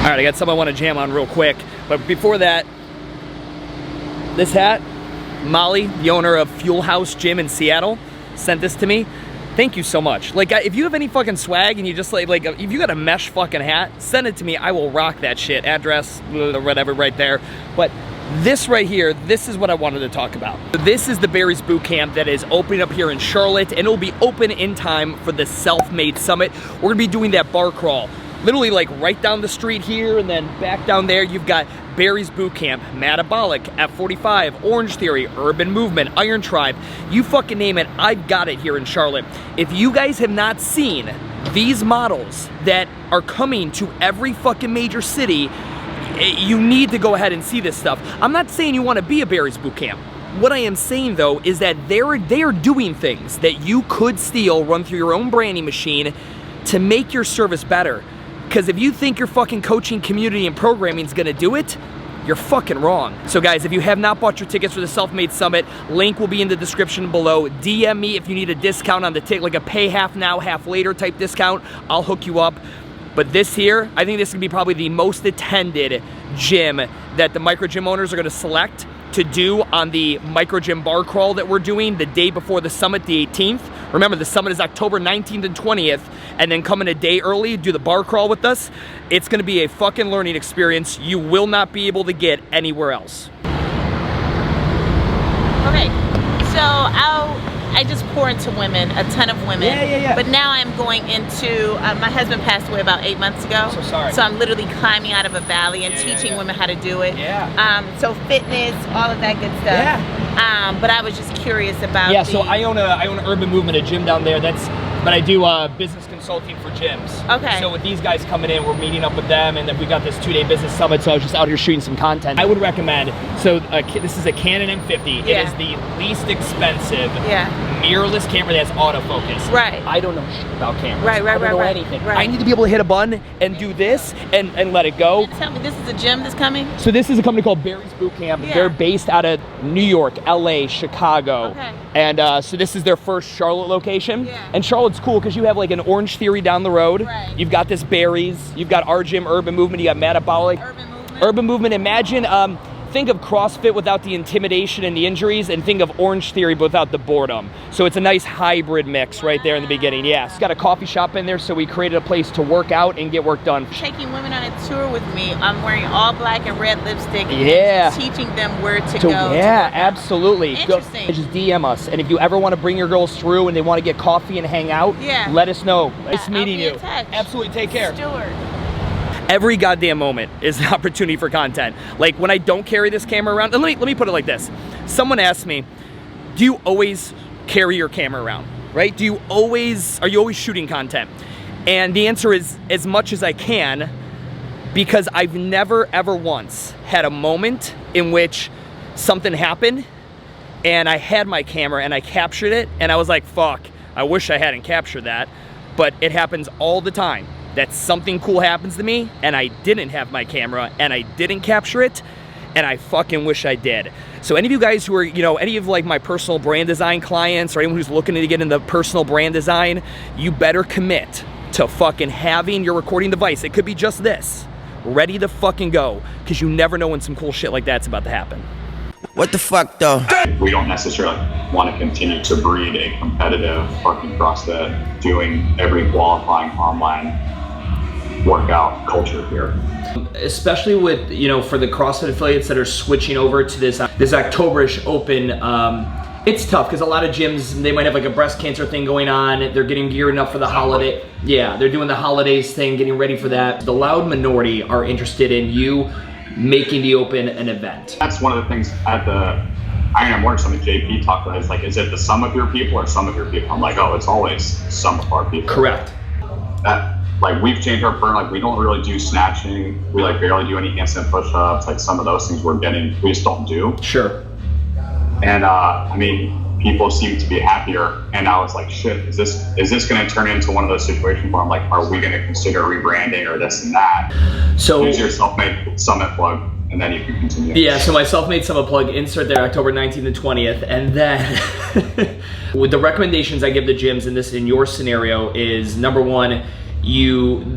All right, I got something I want to jam on real quick. But before that, this hat, Molly, the owner of Fuel House Gym in Seattle, sent this to me. Thank you so much. Like, if you have any fucking swag and you just like if you got a mesh fucking hat, send it to me. I will rock that shit. Address, whatever, right there. But this right here, this is what I wanted to talk about. This is the Barry's Boot Camp that is opening up here in Charlotte, and it'll be open in time for the Self-Made Summit. We're gonna be doing that bar crawl. Literally like right down the street here and then back down there, you've got Barry's Boot Camp, Metabolic, F45, Orange Theory, Urban Movement, Iron Tribe, you fucking name it, I've got it here in Charlotte. If you guys have not seen these models that are coming to every fucking major city, you need to go ahead and see this stuff. I'm not saying you want to be a Barry's Boot Camp. What I am saying though is that they are doing things that you could steal, run through your own branding machine to make your service better. Because if you think your fucking coaching community and programming is gonna do it, you're fucking wrong. So guys, if you have not bought your tickets for the Self-Made Summit, link will be in the description below. DM me if you need a discount on the ticket, like a pay half now, half later type discount, I'll hook you up. But this here, I think this is gonna be probably the most attended gym that the micro gym owners are gonna select to do on the micro gym bar crawl that we're doing the day before the summit, the 18th. Remember, the summit is October 19th and 20th, and then coming a day early, do the bar crawl with us. It's gonna be a fucking learning experience you will not be able to get anywhere else. Okay, so I just pour into women, a ton of women. Yeah. But now I'm going into, my husband passed away about 8 months ago. So sorry. So I'm literally climbing out of a valley and teaching women how to do it. Yeah. So fitness, all of that good stuff. Yeah. But I was just curious about So I own Urban Movement, a gym down there. But I do business consulting for gyms. Okay. So with these guys coming in, we're meeting up with them, and then we got this 2-day business summit, so I was just out here shooting some content. I would recommend, so this is a Canon M50. Yeah. It is the least expensive Yeah. mirrorless camera that has autofocus. Right. I don't know shit about cameras. Right, I don't know anything. right. I need to be able to hit a button and do this and let it go. Tell me, this is a gym that's coming? So this is a company called Barry's Boot Camp. Yeah. They're based out of New York, LA, Chicago. Okay. And so this is their first Charlotte location. Yeah. And Charlotte's cool because you have like an Orange Theory down the road. Right. You've got this Barry's, you've got our gym, Urban Movement, you got Metabolic. Urban Movement, Movement? imagine, think of CrossFit without the intimidation and the injuries, and think of Orange Theory but without the boredom. So it's a nice hybrid mix right there in the beginning. Yes. Got a coffee shop in there, so we created a place to work out and get work done. Taking women on a tour with me. I'm wearing all black and red lipstick. Yeah. And teaching them where to go. Yeah, absolutely. Interesting. Just DM us, and if you ever want to bring your girls through and they want to get coffee and hang out, let us know. Nice meeting you. Absolutely. Take care. Stuart. Every goddamn moment is an opportunity for content. Like when I don't carry this camera around, and let me put it like this. Someone asked me, do you always carry your camera around, right? Are you always shooting content? And the answer is as much as I can, because I've never ever once had a moment in which something happened and I had my camera and I captured it and I was like, fuck, I wish I hadn't captured that. But it happens all the time that something cool happens to me and I didn't have my camera and I didn't capture it, and I fucking wish I did. So any of you guys who are, any of like my personal brand design clients or anyone who's looking to get into personal brand design, you better commit to fucking having your recording device. It could be just this, ready to fucking go, because you never know when some cool shit like that's about to happen. What the fuck though? We don't necessarily want to continue to breed a competitive fucking CrossFit doing every qualifying online workout culture here. Especially with, for the CrossFit affiliates that are switching over to this Octoberish open, it's tough because a lot of gyms, they might have like a breast cancer thing going on. They're getting gearing up for the holiday. Yeah, they're doing the holidays thing, getting ready for that. The loud minority are interested in you making the open an event. That's one of the things at the Iron and Mortar Summit JP talked about. Is like, is it the sum of your people or some of your people? I'm like, oh, it's always some of our people. Correct. Like we've changed our program. Like we don't really do snatching. We like barely do any handstand push-ups. Like some of those things we just don't do. Sure. And I mean, people seem to be happier. And I was like, shit, is this going to turn into one of those situations where I'm like, are we going to consider rebranding or this and that? So use your Self-Made Summit plug, and then you can continue. Yeah, so my Self-Made Summit plug, insert there October 19th and 20th. And then with the recommendations I give the gyms in your scenario is, number one,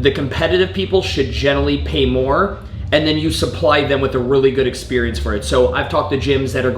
the competitive people should generally pay more, and then you supply them with a really good experience for it. So I've talked to gyms that are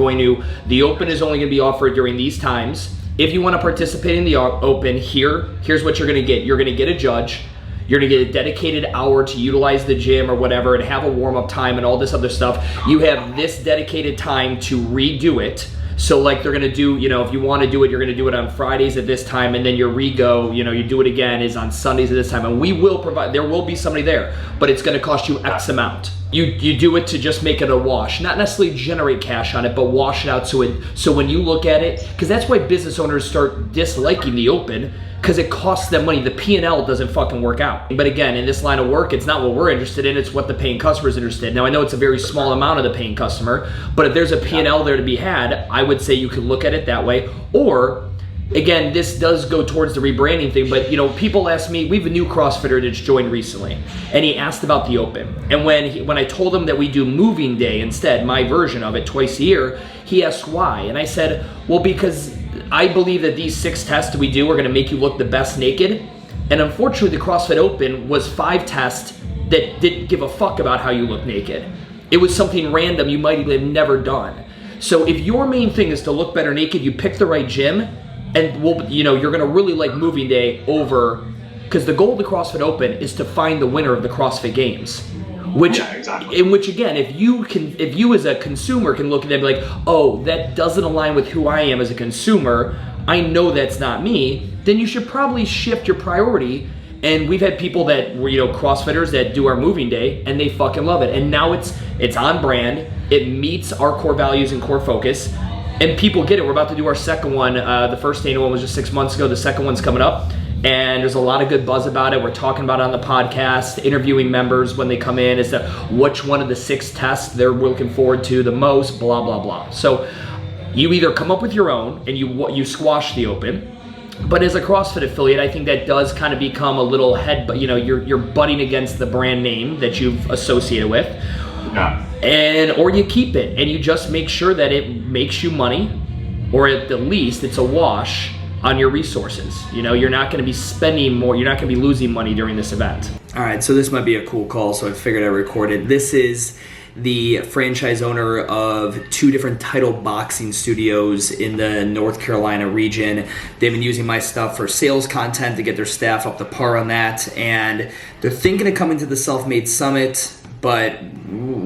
the Open is only gonna be offered during these times. If you wanna participate in the Open, here's what you're gonna get. You're gonna get a judge, you're gonna get a dedicated hour to utilize the gym or whatever and have a warm-up time and all this other stuff. You have this dedicated time to redo it. So like they're gonna do, if you wanna do it, you're gonna do it on Fridays at this time, and then your rego, you do it again, is on Sundays at this time. And we will provide, there will be somebody there, but it's gonna cost you X amount. You do it to just make it a wash, not necessarily generate cash on it, but wash it out so when you look at it, because that's why business owners start disliking the Open, because it costs them money. The P&L doesn't fucking work out. But again, in this line of work, it's not what we're interested in, it's what the paying customer is interested in. Now, I know it's a very small amount of the paying customer, but if there's a P&L there to be had, I would say you could look at it that way. Or, again, this does go towards the rebranding thing, but people ask me, we have a new CrossFitter that's joined recently, and he asked about the Open. And when I told him that we do moving day instead, my version of it, twice a year, he asked why. And I said, well, because I believe that these 6 tests we do are gonna make you look the best naked. And unfortunately, the CrossFit Open was 5 tests that didn't give a fuck about how you look naked. It was something random you might have never done. So if your main thing is to look better naked, you pick the right gym, and you're gonna really like moving day over, because the goal of the CrossFit Open is to find the winner of the CrossFit Games. In which again, if you as a consumer can look at them and be like, oh, that doesn't align with who I am as a consumer, I know that's not me, then you should probably shift your priority. And we've had people that were, CrossFitters that do our moving day, and they fucking love it. And now it's on brand, it meets our core values and core focus, and people get it. We're about to do our second one. The first annual one was just 6 months ago. The second one's coming up. And there's a lot of good buzz about it. We're talking about it on the podcast, interviewing members when they come in as to which one of the 6 tests they're looking forward to the most, blah, blah, blah. So you either come up with your own and you squash the Open, but as a CrossFit affiliate, I think that does kind of become a little but you're butting against the brand name that you've associated with. Yeah. Or you keep it and you just make sure that it makes you money, or at the least it's a wash on your resources. You're not gonna be spending more, you're not gonna be losing money during this event. All right, so this might be a cool call, so I figured I'd record it. This is the franchise owner of 2 different title boxing studios in the North Carolina region. They've been using my stuff for sales content to get their staff up to par on that, and they're thinking of coming to the Self-Made Summit, but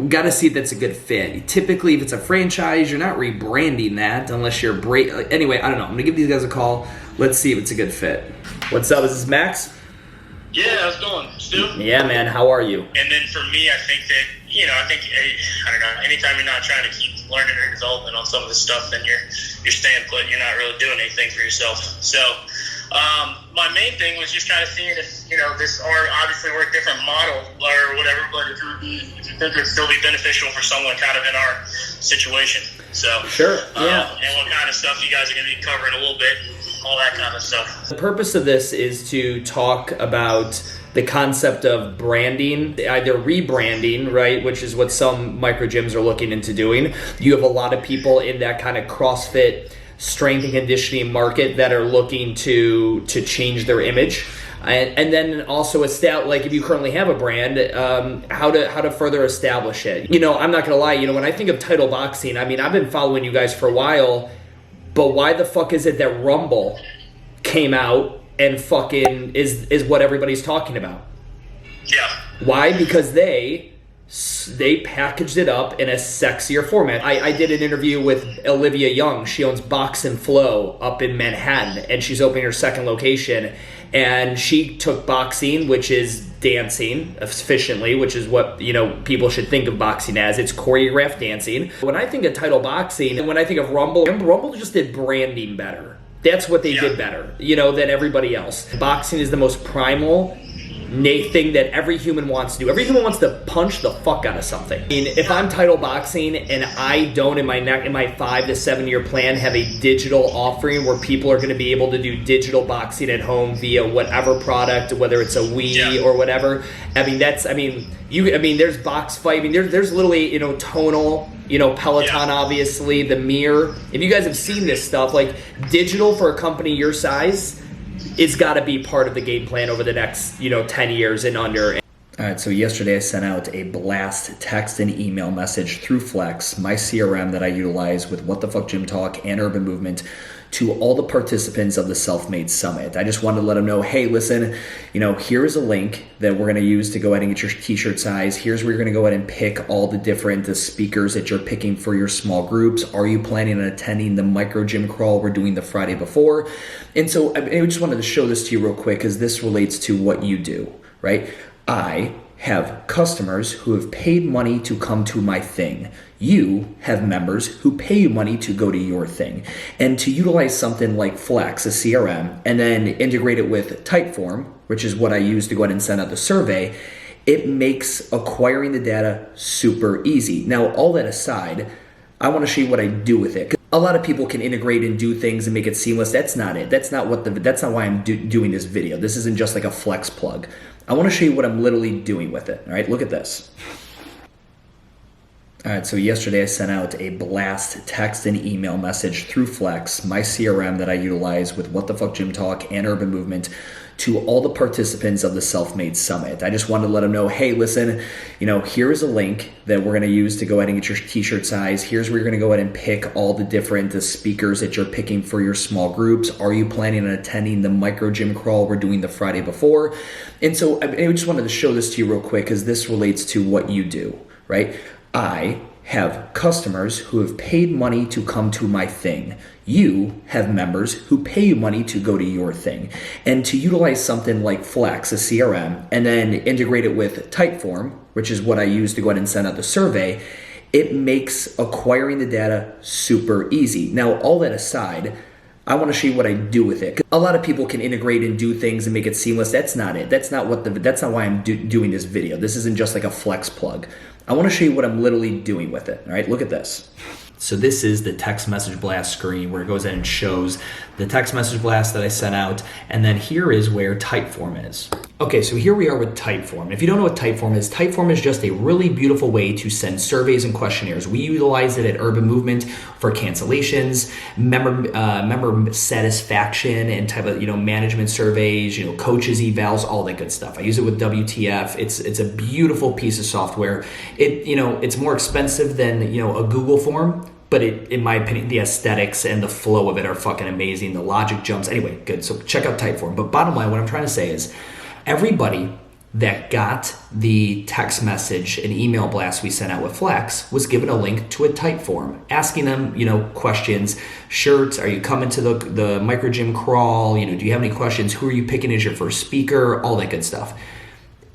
gotta see if that's a good fit. Typically, if it's a franchise, you're not rebranding that unless you're anyway, I don't know. I'm gonna give these guys a call. Let's see if it's a good fit. What's up? Is this Max? Yeah, how's it going, Stu? Yeah, man. How are you? And then for me, I think that, I don't know, anytime you're not trying to keep learning or development on some of this stuff, then you're staying put and you're not really doing anything for yourself. So, my main thing was just kind of seeing if, obviously we're a different model or whatever, but if you think it'd still be beneficial for someone kind of in our situation. So, sure, yeah. And what kind of stuff you guys are going to be covering a little bit, and all that kind of stuff. The purpose of this is to talk about the concept of branding, either rebranding, right, which is what some micro gyms are looking into doing. You have a lot of people in that kind of CrossFit strength and conditioning market that are looking to change their image, and then also if you currently have a brand, how to further establish it. I'm not gonna lie, when I think of title boxing, I've been following you guys for a while, but why the fuck is it that Rumble came out and fucking is what everybody's talking about? Yeah. Why? Because they packaged it up in a sexier format. I did an interview with Olivia Young. She owns Box and Flow up in Manhattan, and she's opening her second location. And she took boxing, which is dancing efficiently, which is what people should think of boxing as. It's choreographed dancing. When I think of title boxing, and when I think of Rumble just did branding better. That's what they did better, than everybody else. Boxing is the most primal thing that every human wants to do. Every human wants to punch the fuck out of something. If I'm title boxing and I don't in my 5 to 7 year plan have a digital offering where people are going to be able to do digital boxing at home via whatever product, whether it's a Wii or whatever. There's box fight. There's literally tonal. Peloton, obviously, the mirror. If you guys have seen this stuff, like digital for a company your size, is got to be part of the game plan over the next, 10 years and under. All right, so yesterday I sent out a blast text and email message through Flex, my CRM that I utilize with What the Fuck Gym Talk and Urban Movement, to all the participants of the Self-Made Summit. I just wanted to let them know, hey, listen, here is a link that we're going to use to go ahead and get your t-shirt size. Here's where you're going to go ahead and pick all the different speakers that you're picking for your small groups. Are you planning on attending the micro gym crawl we're doing the Friday before? And so I just wanted to show this to you real quick because this relates to what you do, right? I have customers who have paid money to come to my thing. You have members who pay you money to go to your thing. And to utilize something like Flex, a CRM, and then integrate it with Typeform, which is what I use to go ahead and send out the survey, it makes acquiring the data super easy. Now, all that aside, I want to show you what I do with it. A lot of people can integrate and do things and make it seamless. That's not it. That's not why I'm doing this video. This isn't just like a Flex plug. I want to show you what I'm literally doing with it. All right, look at this. All right, so yesterday I sent out a blast text and email message through Flex, my CRM that I utilize with What the Fuck Gym Talk and Urban Movement, to all the participants of the Self-Made Summit. I just wanted to let them know, hey, listen, here is a link that we're going to use to go ahead and get your t-shirt size. Here's where you're going to go ahead and pick all the different speakers that you're picking for your small groups. Are you planning on attending the micro gym crawl we're doing the Friday before? And so I just wanted to show this to you real quick because this relates to what you do, right? I have customers who have paid money to come to my thing. You have members who pay you money to go to your thing. And to utilize something like Flex, a CRM, and then integrate it with Typeform, which is what I use to go ahead and send out the survey, it makes acquiring the data super easy. Now, all that aside, I want to show you what I do with it. A lot of people can integrate and do things and make it seamless. That's not it. That's not why I'm doing this video. This isn't just like a Flex plug. I want to show you what I'm literally doing with it. All right, look at this. So this is the text message blast screen where it goes in and shows the text message blast that I sent out. And then here is where Typeform is. Okay, so here we are with Typeform. If you don't know what Typeform is just a really beautiful way to send surveys and questionnaires. We utilize it at Urban Movement for cancellations, member satisfaction, and type of management surveys, coaches evals, all that good stuff. I use it with WTF. It's a beautiful piece of software. It's more expensive than a Google form. But in my opinion, the aesthetics and the flow of it are fucking amazing. The logic jumps. Anyway, good. So check out Typeform. But bottom line, what I'm trying to say is everybody that got the text message and email blast we sent out with Flex was given a link to a Typeform, asking them, questions. Shirts, are you coming to the micro gym crawl? Do you have any questions? Who are you picking as your first speaker? All that good stuff.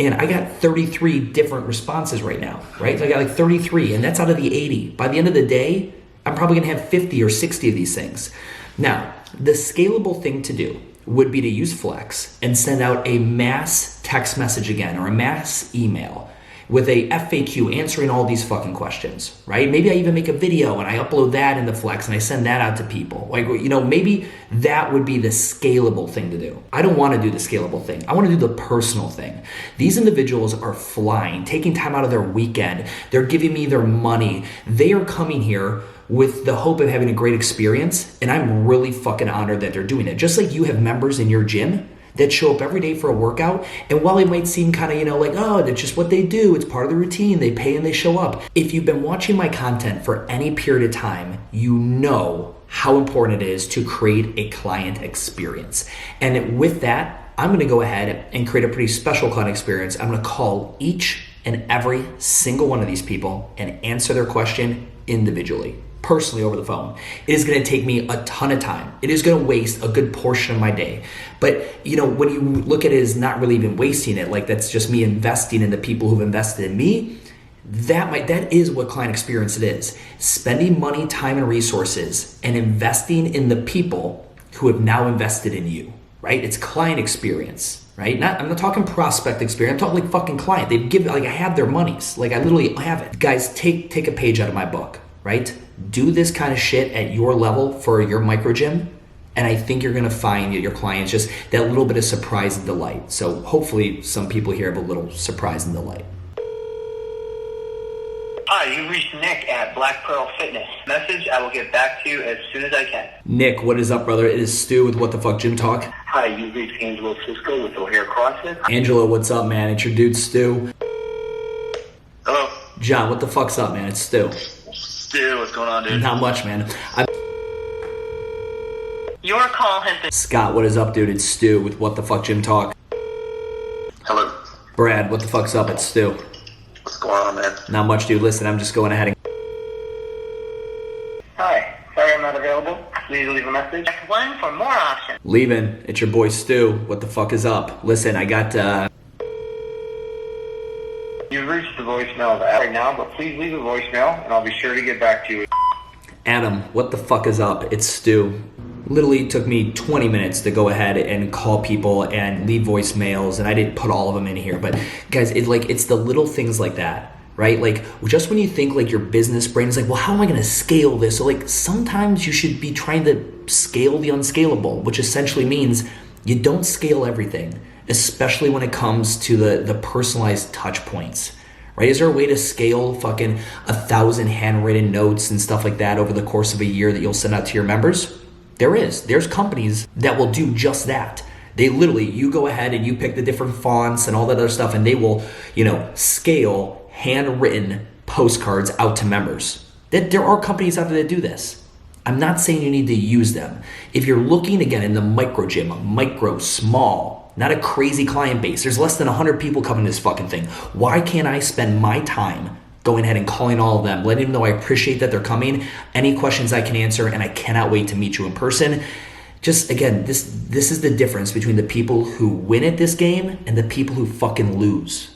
And I got 33 different responses right now, right? So I got like 33, and that's out of the 80. By the end of the day, I'm probably gonna have 50 or 60 of these things. Now, the scalable thing to do would be to use Flex and send out a mass text message again, or a mass email with a FAQ answering all these fucking questions, right? Maybe I even make a video and I upload that into Flex and I send that out to people. Maybe that would be the scalable thing to do. I don't want to do the scalable thing. I want to do the personal thing. These individuals are flying, taking time out of their weekend. They're giving me their money. They are coming here with the hope of having a great experience, and I'm really fucking honored that they're doing it. Just like you have members in your gym that show up every day for a workout, and while it might seem kind of, like, oh, that's just what they do, it's part of the routine, they pay and they show up. If you've been watching my content for any period of time, you know how important it is to create a client experience. And with that, I'm gonna go ahead and create a pretty special client experience. I'm gonna call each and every single one of these people and answer their question individually, personally over the phone. It is going to take me a ton of time. It is going to waste a good portion of my day. But when you look at it as not really even wasting it, like that's just me investing in the people who've invested in me, that is what client experience it is. Spending money, time, and resources and investing in the people who have now invested in you, right? It's client experience. Right? I'm not talking prospect experience. I'm talking like fucking client. They've given, I have their monies. I literally have it. Guys, take a page out of my book, right? Do this kind of shit at your level for your micro gym. And I think you're gonna find that your clients just that little bit of surprise and delight. So hopefully some people here have a little surprise and delight. Hi, you reached Nick at Black Pearl Fitness. Message, I will get back to you as soon as I can. Nick, what is up, brother? It is Stu with What the Fuck Gym Talk. Hi, you've reached Angelo Cisco with O'Hare CrossFit. Angelo, what's up, man? It's your dude, Stu. Hello, John, what the fuck's up, man? It's Stu. Stu. What's going on, dude? Not much, man. Your call has been... Scott, what is up, dude? It's Stu with What the Fuck Gym Talk. Hello. Brad, what the fuck's up? It's Stu. What's going on, man? Not much, dude. Listen, I'm just going ahead and... Hi, sorry I'm not available. Please leave a message. Press 1 for more options. Leaving. It's your boy, Stu. What the fuck is up? Listen, I got, You've reached the voicemail of Adam right now, but please leave a voicemail, and I'll be sure to get back to you. Adam, what the fuck is up? It's Stu. Literally took me 20 minutes to go ahead and call people and leave voicemails, and I didn't put all of them in here. But guys, it's the little things like that, right? Like, just when you think like your business brain is like, well, how am I gonna scale this? So like, sometimes you should be trying to scale the unscalable, which essentially means you don't scale everything, especially when it comes to the personalized touch points. Right? Is there a way to scale fucking 1,000 handwritten notes and stuff like that over the course of a year that you'll send out to your members? There is. There's companies that will do just that. They literally, you go ahead and you pick the different fonts and all that other stuff, and they will, scale handwritten postcards out to members. There are companies out there that do this. I'm not saying you need to use them. If you're looking, again, in the micro gym, micro, small, not a crazy client base, there's less than 100 people coming to this fucking thing. Why can't I spend my time going ahead and calling all of them, letting them know I appreciate that they're coming, any questions I can answer, and I cannot wait to meet you in person? Just, again, this is the difference between the people who win at this game and the people who fucking lose.